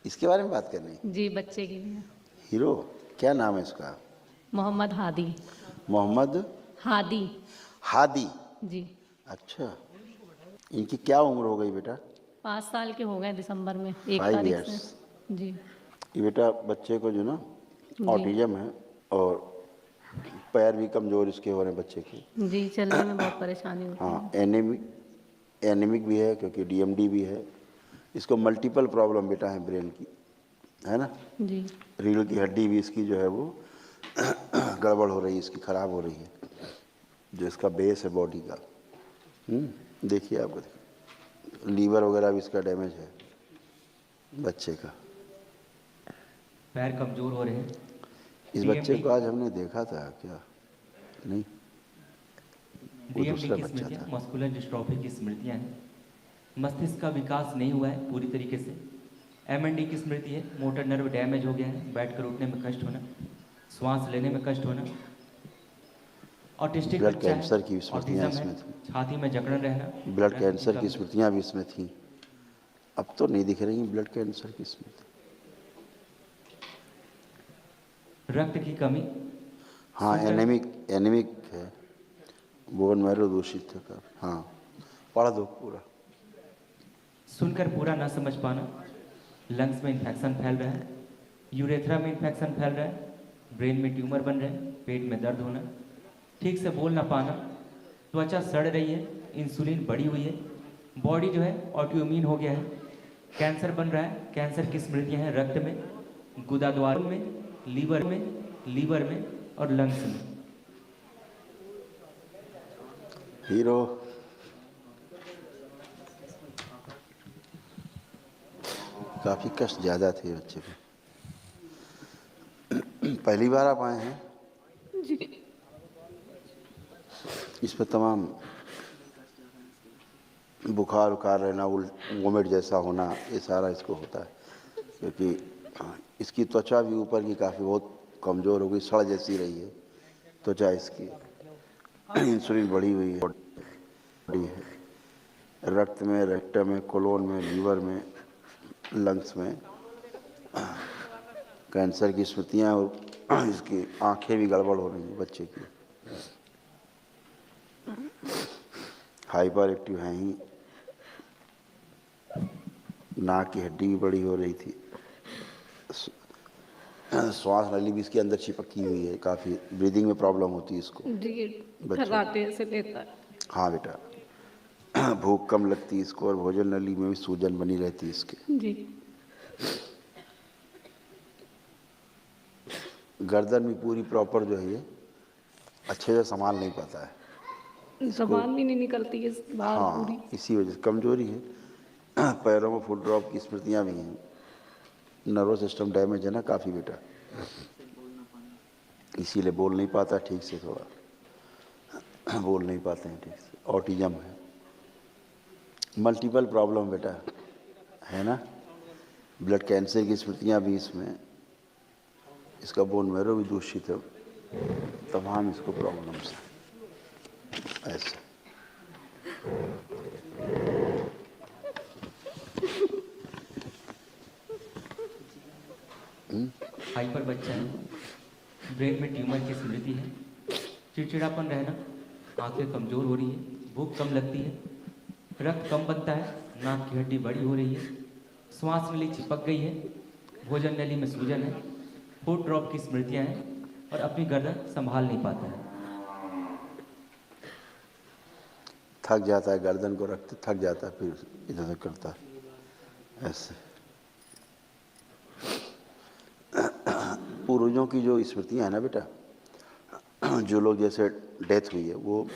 इसके बारे में बात करनी? जी, बच्चे के लिए। हीरो क्या नाम है इसका? मोहम्मद हादी। मोहम्मद हादी। हादी। जी। अच्छा, इनकी क्या उम्र हो गई बेटा? 5 साल के हो गए दिसंबर में 1 5 तारीख इयर्स। से। जी। ये बेटा बच्चे को जो ना जी। ऑटिज्म है और पैर भी कमज़ोर इसके हो रहे हैं बच्चे के। जी, चलने में बहुत परेशानी होती हाँ, है। एनीमिक भी है क्योंकि डीएमडी भी है। इसको मल्टीपल प्रॉब्लम बेटा है ब्रेन की, है ना? जी। रीढ़ की हड्डी भी इसकी जो है वो गड़बड़ हो रही है, इसकी ख़राब हो रही है, जो इसका बेस है बॉडी का। देखिए आपको, लीवर वगैरह भी इसका डैमेज है बच्चे का। पैर कमजोर हो रहे हैं। इस बच्चे को आज हमने देखा था क्या? नहीं, वो डीएमडी दूसरा की बच्चा स्मृतियाँ, था। मस्कुलर डिस्ट्रॉफी की स्मृतियाँ हैं। मस्तिष्क का विकास नहीं हुआ है पूरी तरीके से। एमएनडी की स्मृति है, मोटर नर्व डैमेज हो गया है, बैठकर उठने में कष्ट होना, श्वास लेने में कष्ट होना। ऑटिस्टिक ब्लड बच्चा है, कैंसर की स्मृतियाँ ऑटिज्म है, इसमें थी। छाती में जकड़न रहना, ब्लड रक्त कैंसर की कमी, स्मृतियाँ भी इसमें थी। अब तो नहीं दिख रही ब्लड कैंसर की स्मृति। रक्त की कमी। हाँ, एनीमिक है, बोन मैरो दूषित है। हाँ, पढ़ दो पूरा। सुनकर पूरा ना समझ पाना, लंग्स में इन्फेक्शन फैल रहा है, यूरेथ्रा में इन्फेक्शन फैल रहा है, ब्रेन में ट्यूमर बन रहे हैं, पेट में दर्द होना, ठीक से बोल ना पाना, त्वचा सड़ रही है, इंसुलिन बढ़ी हुई है, बॉडी जो है ऑटोइम्यून हो गया है, कैंसर बन रहा है। कैंसर की स्मृतियाँ हैं रक्त में, गुदाद्वार में, लीवर में और लंग्स में। हीरो काफ़ी कष्ट ज़्यादा थे बच्चे पे। पहली बार आप आए हैं? जी। इस पर तमाम बुखार उखार रहना, वोमिट जैसा होना, ये सारा इसको होता है क्योंकि इसकी त्वचा भी ऊपर की काफ़ी बहुत कमज़ोर हो गई, सड़ जैसी रही है त्वचा इसकी। इंसुलिन बढ़ी हुई है, रक्त में, रेक्टम में, कोलोन में, लीवर में, लंग्स में कैंसर की स्मृतियाँ और इसकी आंखें भी गड़बड़ हो रही हैं बच्चे की। हाइपर एक्टिव हैं ही, नाक की हड्डी भी बड़ी हो रही थी, श्वास नली भी इसके अंदर चिपकी हुई है, काफ़ी ब्रीदिंग में प्रॉब्लम होती है इसको। जी, बच्चों खर्राटे से लेता है। हाँ बेटा, भूख कम लगती है इसको और भोजन नली में भी सूजन बनी रहती है इसके। जी। गर्दन भी पूरी प्रॉपर जो है ये अच्छे से संभाल नहीं पाता है। ज़बान भी नहीं निकलती है बाहर पूरी। हाँ, इसी वजह से कमजोरी है। पैरों में फुट ड्रॉप की स्मृतियाँ भी हैं। नर्वस सिस्टम डैमेज है ना काफ़ी बेटा, इसीलिए बोल नहीं पाता ठीक से, थोड़ा बोल नहीं पाते हैं ठीक से। ऑटिज्म है, मल्टीपल प्रॉब्लम बेटा है ना। ब्लड कैंसर की स्मृतियाँ भी इसमें, इसका बोन मैरो भी दूषित है, तमाम इसको प्रॉब्लम्स हैं ऐसे। हाइपर बच्चा है, ब्रेन में ट्यूमर की स्मृति है, चिड़चिड़ापन रहना, आंखें कमज़ोर हो रही है, भूख कम लगती है, रक्त कम बनता है, नाक की हड्डी बड़ी हो रही है, श्वास नली चिपक गई है, भोजन नली में सूजन है, फुट ड्रॉप की स्मृतियाँ हैं और अपनी गर्दन संभाल नहीं पाता है। थक जाता है, गर्दन को रखते थक जाता है, फिर इधर उधर करता है ऐसे। पूर्वजों की जो स्मृतियाँ हैं ना बेटा, जो लोग जैसे डेथ हुई है वो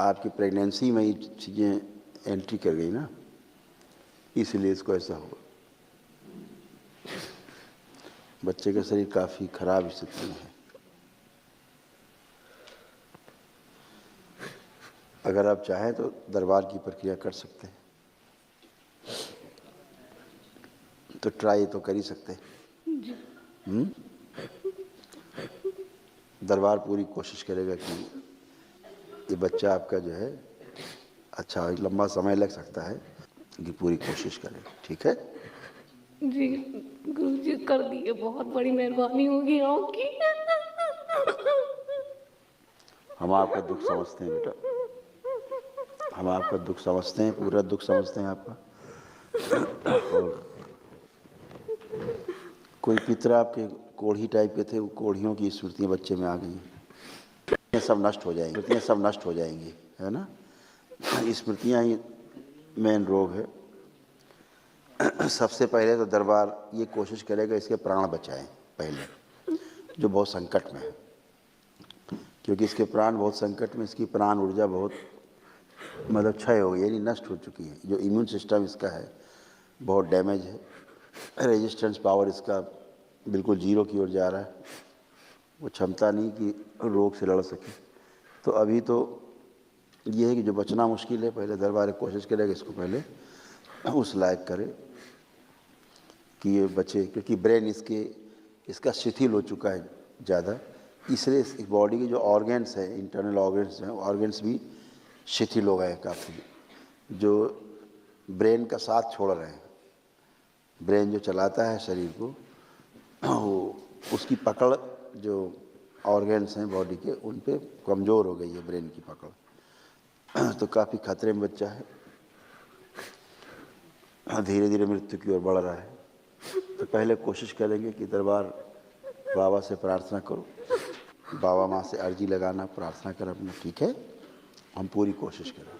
आपकी प्रेगनेंसी में ही चीज़ें एंट्री कर गई ना, इसलिए इसको ऐसा हुआ। बच्चे का शरीर काफ़ी खराब स्थिति में है। अगर आप चाहें तो दरबार की प्रक्रिया कर सकते हैं, तो ट्राई तो कर ही सकते हैं। दरबार पूरी कोशिश करेगा कि ये बच्चा आपका जो है अच्छा, लंबा समय लग सकता है कि पूरी कोशिश करें, ठीक है। जी गुरु जी कर दिए, बहुत बड़ी मेहरबानी होगी आपकी। हम आपका दुख समझते हैं बेटा, हम आपका दुख समझते हैं, पूरा दुख समझते हैं आपका। और कोई पितर आपके कोढ़ी टाइप के थे, वो कोढ़ियों की स्मृतियाँ बच्चे में आ गई, ये सब नष्ट हो जाएंगी, स्मृतियाँ सब नष्ट हो जाएंगी, है ना। स्मृतियाँ ही मेन रोग है। सबसे पहले तो दरबार ये कोशिश करेगा इसके प्राण बचाएं पहले, जो बहुत संकट में है, क्योंकि इसके प्राण बहुत संकट में, इसकी प्राण ऊर्जा बहुत मतलब क्षय हो गई, यानी नष्ट हो चुकी है। जो इम्यून सिस्टम इसका है बहुत डैमेज है, रेजिस्टेंस पावर इसका बिल्कुल जीरो की ओर जा रहा है, वो क्षमता नहीं कि रोग से लड़ सके। तो अभी तो ये है कि जो बचना मुश्किल है, पहले दरबार कोशिश करेगा इसको पहले उस लायक करे कि ये बचे, क्योंकि ब्रेन इसका शिथिल हो चुका है ज़्यादा, इसलिए इस बॉडी के जो ऑर्गन्स हैं, इंटरनल ऑर्गन्स हैं, ऑर्गन्स भी शिथिल हो गए हैं काफ़ी, जो ब्रेन का साथ छोड़ रहे हैं। ब्रेन जो चलाता है शरीर को, वो उसकी पकड़ जो ऑर्गन्स हैं बॉडी के, उन पे कमज़ोर हो गई है ब्रेन की पकड़। तो काफ़ी खतरे में बच्चा है, धीरे धीरे मृत्यु की ओर बढ़ रहा है। तो पहले कोशिश करेंगे कि दरबार बाबा से प्रार्थना करो, बाबा माँ से अर्जी लगाना, प्रार्थना कर अपना, ठीक है। हम पूरी कोशिश करें,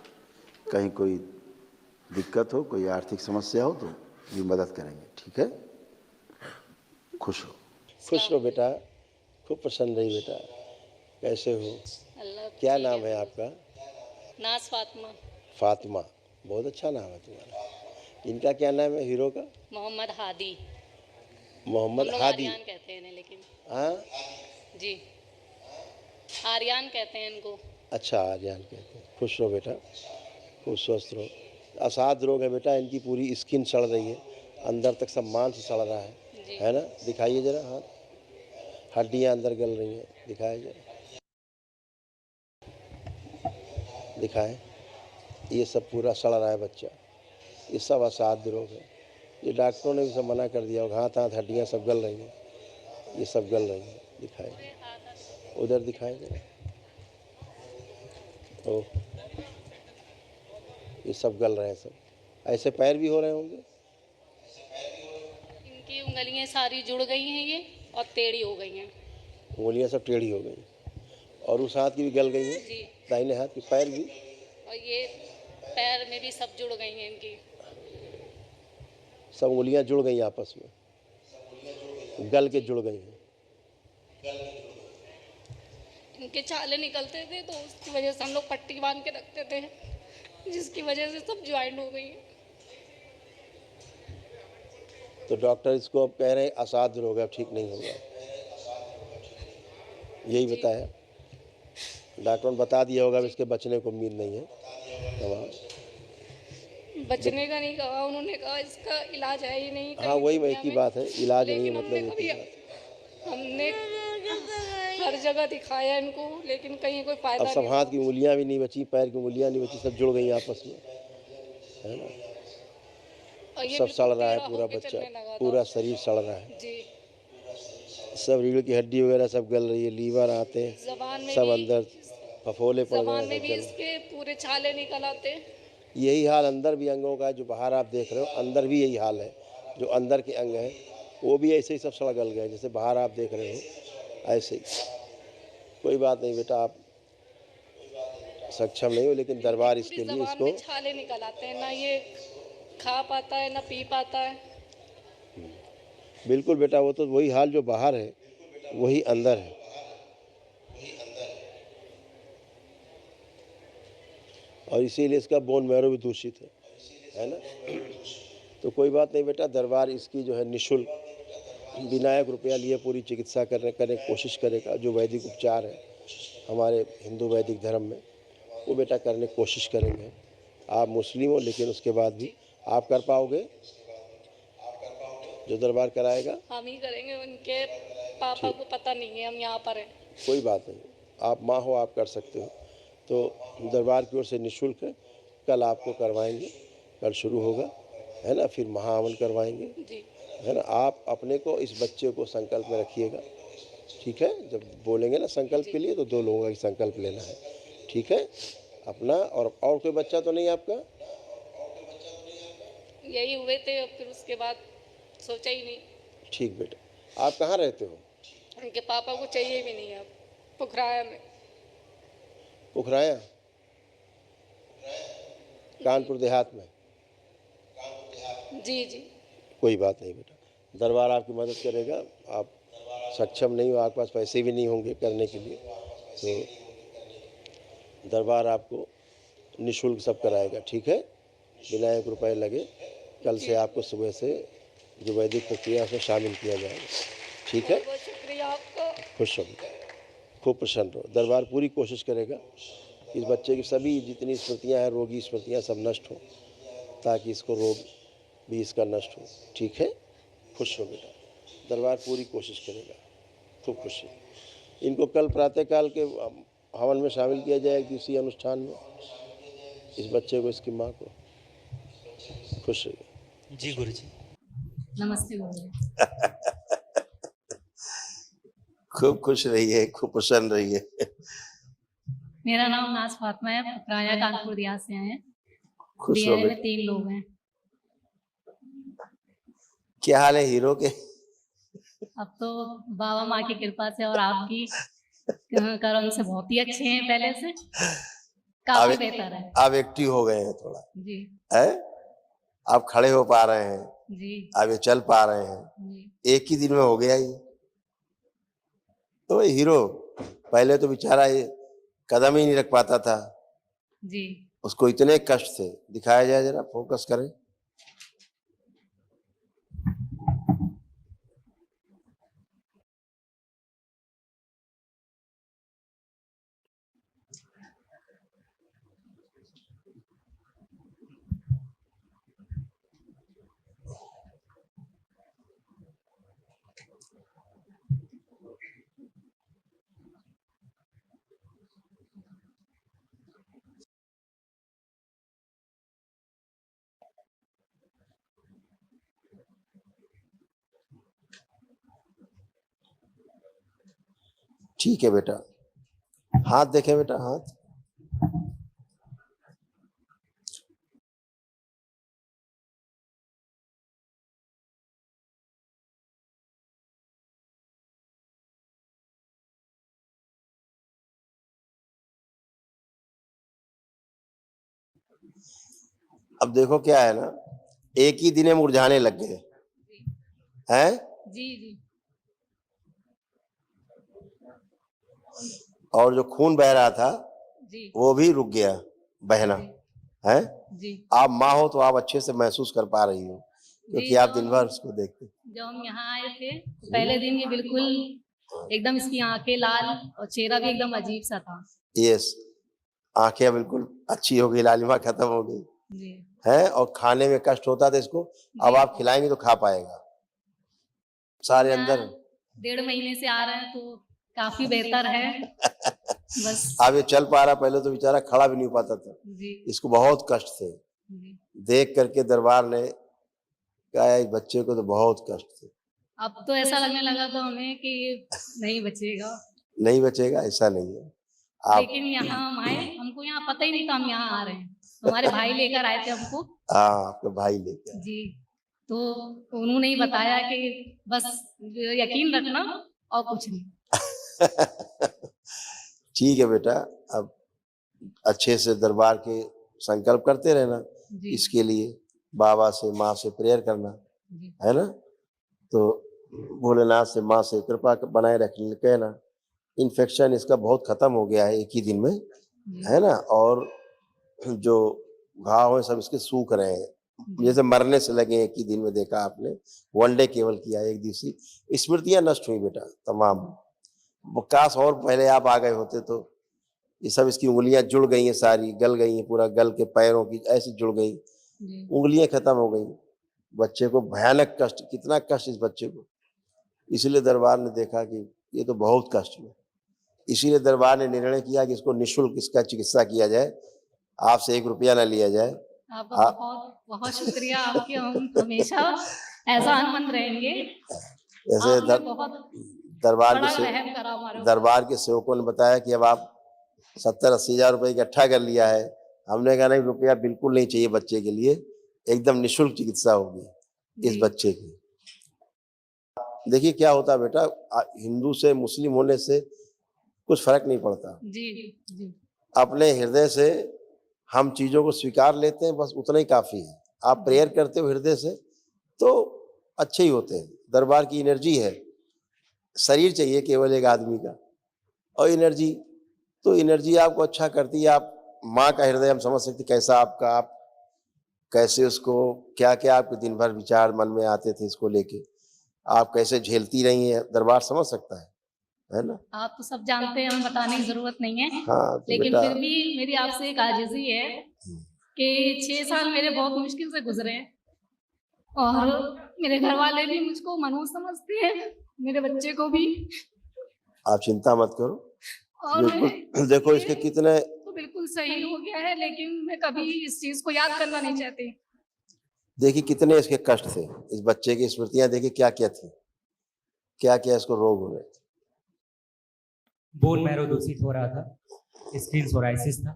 कहीं कोई दिक्कत हो, कोई आर्थिक समस्या हो तो भी मदद करेंगे, ठीक है। खुश हो, खुश रहो बेटा, खूब प्रसन्न रही बेटा। कैसे हो? अल्लाह क्या ठीक नाम है आपका? नाज फातिमा। फातिमा, बहुत अच्छा नाम है तुम्हारा। इनका क्या नाम है हीरो का? मोहम्मद हादी। मोहम्मद हम लोग हादी। आर्यन कहते हैं इन्हें, लेकिन हाँ, जी आर्यन कहते हैं इनको। अच्छा आर्यन कहते हैं। खुश रहो बेटा, खूब स्वस्थ रहो। असाध रोग है बेटा, इनकी पूरी स्किन सड़ रही है, अंदर तक सब मांस सड़ रहा जी है ना। दिखाइए जरा हाथ, हड्डियाँ अंदर गल रही हैं, दिखाए जरा, दिखाएं। ये सब पूरा सड़ रहा है बच्चा, ये सब असाध्य रोग है। ये डॉक्टरों ने भी सब मना कर दिया, हाथ हाथ हड्डियाँ सब गल रही हैं, ये सब गल रही हैं। दिखाएं, उधर दिखाएं जरा। ओ, ये सब गल रहे हैं सब। ऐसे पैर भी हो रहे होंगे? इनकी उंगलियां सारी जुड़ गई हैं ये, और टेढ़ी हो गई हैं। उंगलियाँ सब टेढ़ी हो गई, और उस हाथ की भी गल गई है, जी दाहिने हाथ की, पैर भी। और ये पैर में भी सब जुड़ गई हैं इनकी। सब उंगलियाँ जुड़ गई आपस में, गल के जुड़ गई हैं। इनके छाले निकलते थे, तो उसकी वजह से हम लोग पट्टी बांध के रखते थे, जिसकी वजह से सब ज्वाइंट हो गई हैं। तो डॉक्टर इसको अब कह रहे हैं असाध्य रोग है, अब ठीक नहीं होगा, यही बताया डॉक्टर ने, बता दिया होगा, अब इसके बचने को उम्मीद नहीं है। बचने का नहीं कहा उन्होंने, कहा इसका इलाज है ही नहीं। हाँ, वही दुनिया एक ही में। बात है, इलाज नहीं है, लेकिन मतलब एक ही बात। हमने हर जगह दिखाया इनको, लेकिन कहीं कोई अब फायदा सब नहीं हाथ हुआ। की उंगलियां भी नहीं बची, पैर की उंगलियां नहीं बची, सब जुड़ गई आपस में, है ना। और ये सब सड़ बिल्कुल रहा है टेढ़ा पूरा होके बच्चा, चलने लगा था। पूरा शरीर सड़ रहा है, जी सब रीढ़ की हड्डी वगैरह सब गल रही है, लीवर आते हैं जबान में सब भी, अंदर फफोले पड़ जबान गए में सब भी जल। इसके पूरे छाले निकल आते। यही हाल अंदर भी अंगों का है, जो बाहर आप देख रहे हो अंदर भी यही हाल है, जो अंदर के अंग हैं वो भी ऐसे ही सब सड़ गल गए, जैसे बाहर आप देख रहे हो ऐसे ही। कोई बात नहीं बेटा, आप सक्षम नहीं हो, लेकिन दरबार पूरी इसके लिए जबान इसको। में छाले निकल आते हैं, ना ये खा पाता है ना पी पाता है। बिल्कुल बेटा, वो तो वही हाल जो बाहर है वही अंदर है। और इसीलिए इसका बोन मैरो भी दूषित है ना। तो कोई बात नहीं बेटा, दरबार इसकी जो है निःशुल्क बिना 1 रुपया लिए पूरी चिकित्सा करने कोशिश करेगा। जो वैदिक उपचार है हमारे हिंदू वैदिक धर्म में, वो बेटा करने की कोशिश करेंगे। आप मुस्लिम हो, लेकिन उसके बाद भी आप कर पाओगे जो दरबार कराएगा? हम ही करेंगे, उनके पापा को पता नहीं है हम यहाँ पर हैं। कोई बात नहीं, आप माँ हो, आप कर सकते हो। तो दरबार की ओर से निःशुल्क है, कल आपको करवाएंगे, कल शुरू होगा, है ना। फिर महाअमन करवाएंगे, जी है ना। आप अपने को, इस बच्चे को संकल्प में रखिएगा, ठीक है। जब बोलेंगे ना संकल्प के लिए तो 2 लोगों का संकल्प लेना है, ठीक है। अपना और कोई बच्चा तो नहीं आपका? यही हुए थे, और फिर उसके बाद सोचा ही नहीं। ठीक बेटा। आप कहाँ रहते हो? उनके पापा को चाहिए भी नहीं अब, पुखराया में। पुखराया, कानपुर देहात में? जी जी। कोई बात नहीं बेटा, दरबार आपकी मदद करेगा। आप सक्षम नहीं हो, आपके पास पैसे भी नहीं होंगे करने के लिए, तो दरबार आपको निःशुल्क सब कराएगा, ठीक है, बिना 1 रुपये लगे। कल से आपको सुबह से जो वैदिक प्रक्रिया उसमें शामिल किया जाएगा, ठीक है। बहुत शुक्रिया आपका। खुश रहो, खूब प्रसन्न रहो। दरबार पूरी कोशिश करेगा इस बच्चे की सभी जितनी स्मृतियाँ हैं, रोगी स्मृतियाँ सब नष्ट हो, ताकि इसको रोग भी इसका नष्ट हो, ठीक है। खुश रहो बेटा, दरबार पूरी कोशिश करेगा, खूब खुशी। इनको कल प्रातःकाल के हवन में शामिल किया जाएगा किसी अनुष्ठान में, इस बच्चे को, इसकी माँ को। खुश रहिए। जी गुरुजी। नमस्ते गुरुजी। खूब खुश रहिए, खूब प्रसन्न रहिए। मेरा नाम नाज फातिमा है, पुखराया कानपुर दिया से आए हैं। खुश रहो डीएनए में बेटा। 3 लोग हैं। क्या हाल है हीरो के? अब तो बाबा माँ की कृपा से और आपकी करम से बहुत ही अच्छे हैं, पहले से काफी बेहतर है। आप एक्टिव हो गए हैं थोड़ा, जी है? आप खड़े हो पा रहे हैं, जी आप ये चल पा रहे हैं, जी। एक ही दिन में हो गया ये। तो हीरो पहले तो बेचारा ये कदम ही नहीं रख पाता था, जी उसको इतने कष्ट थे। दिखाया जाए जरा, फोकस करें। ठीक है बेटा, हाथ देखें बेटा, हाथ। अब देखो क्या है ना, एक ही दिन में मुरझाने लग गए हैं, जी जी और जो खून बह रहा था जी वो भी रुक गया बहना, है। जी। आप माँ हो तो आप अच्छे से महसूस कर पा रही हो, क्योंकि जी, आप तो दिन भर उसको देखते। जब हम यहाँ आए थे पहले दिन, ये बिल्कुल एकदम, इसकी आंखें लाल और चेहरा भी एकदम अजीब सा था। यस, आंखें बिल्कुल अच्छी हो गई, लालिमा खत्म हो गई जी है, और खाने में कष्ट होता था इसको, अब आप खिलाएंगे तो खा पाएगा। सारे अंदर 1.5 महीने से आ रहे हैं तो काफी बेहतर है। बस अब ये चल पा रहा, पहले तो बेचारा खड़ा भी नहीं हो पाता था, जी इसको बहुत कष्ट थे। जी। देख करके दरबार ने कहा इस बच्चे को तो बहुत कष्ट थे। अब तो ऐसा लगने लगा था हमें कि नहीं बचेगा, नहीं बचेगा, ऐसा नहीं है। आप लेकिन यहाँ हम आए, हमको यहाँ पता ही नहीं था हम यहाँ आ रहे हैं। हमारे भाई लेकर आए थे हमको। हाँ, आपके भाई लेके आए। जी, तो उन्होंने ही बताया कि बस यकीन रखना और कुछ नहीं। ठीक है बेटा, अब अच्छे से दरबार के संकल्प करते रहना, जी इसके लिए बाबा से, माँ से प्रेयर करना, जी है ना। तो भोलेनाथ से, माँ से कृपा बनाए रखने कहना। इन्फेक्शन इसका बहुत खत्म हो गया है एक ही दिन में, जी है ना। और जो घाव है सब इसके सूख रहे हैं, जी जैसे मरने से लगे एक ही दिन में। देखा आपने, 1 डे केवल किया, एक दिवसीय स्मृतियां नष्ट हुई बेटा तमाम। काश और पहले आप आ गए होते तो ये सब, इसकी उंगलियां जुड़ गई हैं, सारी गल गई हैं, पूरा गल के पैरों की ऐसी जुड़ गई, जी उंगलियां खत्म हो गई। बच्चे को भयानक कष्ट, कितना कष्ट इस बच्चे को। इसीलिए दरबार ने देखा कि ये तो बहुत कष्ट में, इसीलिए दरबार ने निर्णय किया कि इसको निःशुल्क इसका चिकित्सा किया जाए, आपसे 1 रुपया ना लिया जाए। आपका बहुत बहुत शुक्रिया। आपके हम हमेशा ऐसा आनंद रहेंगे। जैसे आपने बहुत दरबार बड़ा के रहम करा हमारे ऊपर। दरबार के सेवकों ने बताया कि अब आप 70-80 हज़ार रुपये इकट्ठा कर लिया है। हमने कहा नहीं, रुपया बिल्कुल नहीं चाहिए बच्चे के लिए, एकदम निःशुल्क चिकित्सा होगी इस जी। बच्चे की। देखिए क्या होता है बेटा, हिंदू से मुस्लिम होने से कुछ फर्क नहीं पड़ता। जी जी अपने हृदय से हम चीजों को स्वीकार लेते हैं, बस उतना ही काफी है। आप प्रेयर करते हो हृदय से तो अच्छे ही होते हैं। दरबार की एनर्जी है, शरीर चाहिए केवल एक आदमी का, और एनर्जी, तो एनर्जी आपको अच्छा करती है। आप माँ का हृदय हम समझ सकते कैसा आपका, आप कैसे उसको, क्या क्या आपके दिन भर विचार मन में आते थे इसको लेके, आप कैसे झेलती रही हैं, दरबार समझ सकता है ना। आप तो सब जानते हैं, हमें बताने की जरूरत नहीं है। हाँ तो लेकिन बेटा, फिर भी मेरी आपसे एक आजिज़ी है कि 6 साल मेरे बहुत मुश्किल से गुजरे हैं और मेरे घर वाले भी मुझको मनहूस समझते हैं, मेरे बच्चे को भी। आप चिंता मत करो, और बिल्कुल देखो इसके कितने, तो बिल्कुल सही हो गया है, लेकिन मैं कभी इस चीज को याद करना नहीं चाहती। देखिए कितने इसके कष्ट थे। इस बच्चे की स्मृतियां देखिए क्या क्या थी, क्या क्या इसको रोग हो रहे थे। बोन मैरो दूषित हो रहा था, स्किन सोराइसिस था,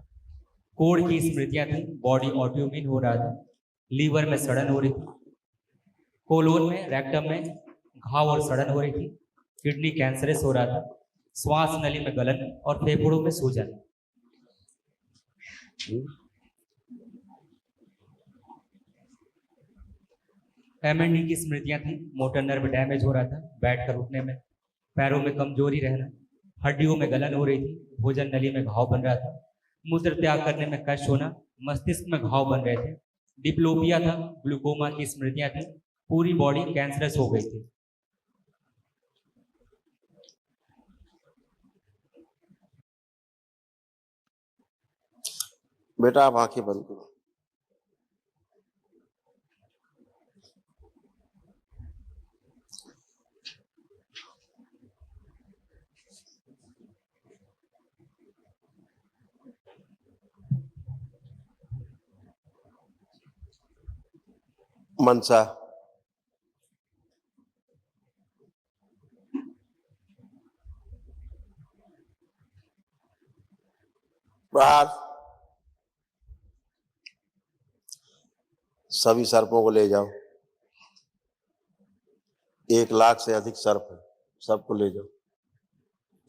कोढ़ की स्मृतियां थी, बॉडी ऑटोइम्यून हो रहा था, लीवर में सड़न हो रही थी, कोलोन में, रेक्टम में घाव और सड़न हो रही थी, किडनी कैंसरस हो रहा था, श्वास नली में गलन और फेफड़ों में सूजन। एमएनडी की स्मृतियां थी, मोटर नर्व डैमेज हो रहा था, बैठकर उठने में, पैरों में कमजोरी रहना, हड्डियों में गलन हो रही थी, भोजन नली में घाव बन रहा था, मूत्र त्याग करने में कष्ट होना, मस्तिष्क में घाव बन रहे थे, डिप्लोपिया था, ग्लूकोमा की स्मृतियां थी, पूरी बॉडी कैंसरस हो गई थी। बेटा आप आंखें बंद करो। मनसा, प्रहार, सभी सर्पों को ले जाओ। 1 लाख से अधिक सर्प है, सबको ले जाओ,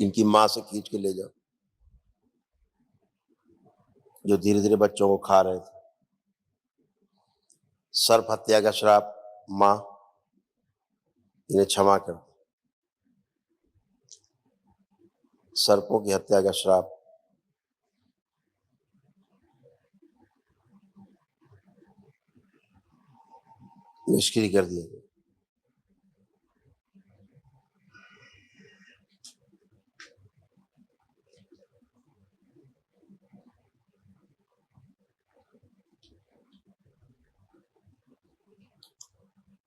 इनकी मां से खींच के ले जाओ, जो धीरे धीरे बच्चों को खा रहे थे। सर्प हत्या का श्राप, मां इन्हें क्षमा कर दो। सर्पों की हत्या का श्राप निष्क्रिय कर दिया गया।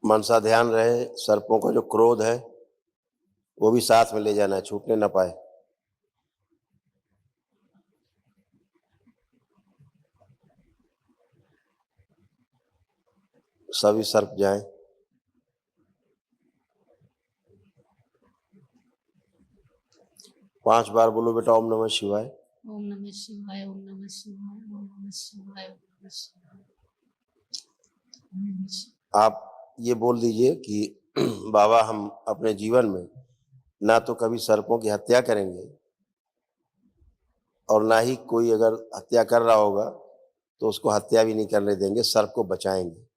मनसा ध्यान रहे, सर्पों का जो क्रोध है वो भी साथ में ले जाना है, छूटने ना पाए। सभी सर्प जाएं। पांच बार बोलो बेटा, ओम नमः शिवाय। ओम नमः शिवाय, ओम नमः शिवाय, ओम नमः शिवाय, ओम नमः शिवाय, ओम नमः शिवाय। आप ये बोल दीजिए कि बाबा हम अपने जीवन में ना तो कभी सर्पों की हत्या करेंगे, और ना ही कोई अगर हत्या कर रहा होगा तो उसको हत्या भी नहीं करने देंगे, सर्प को बचाएंगे।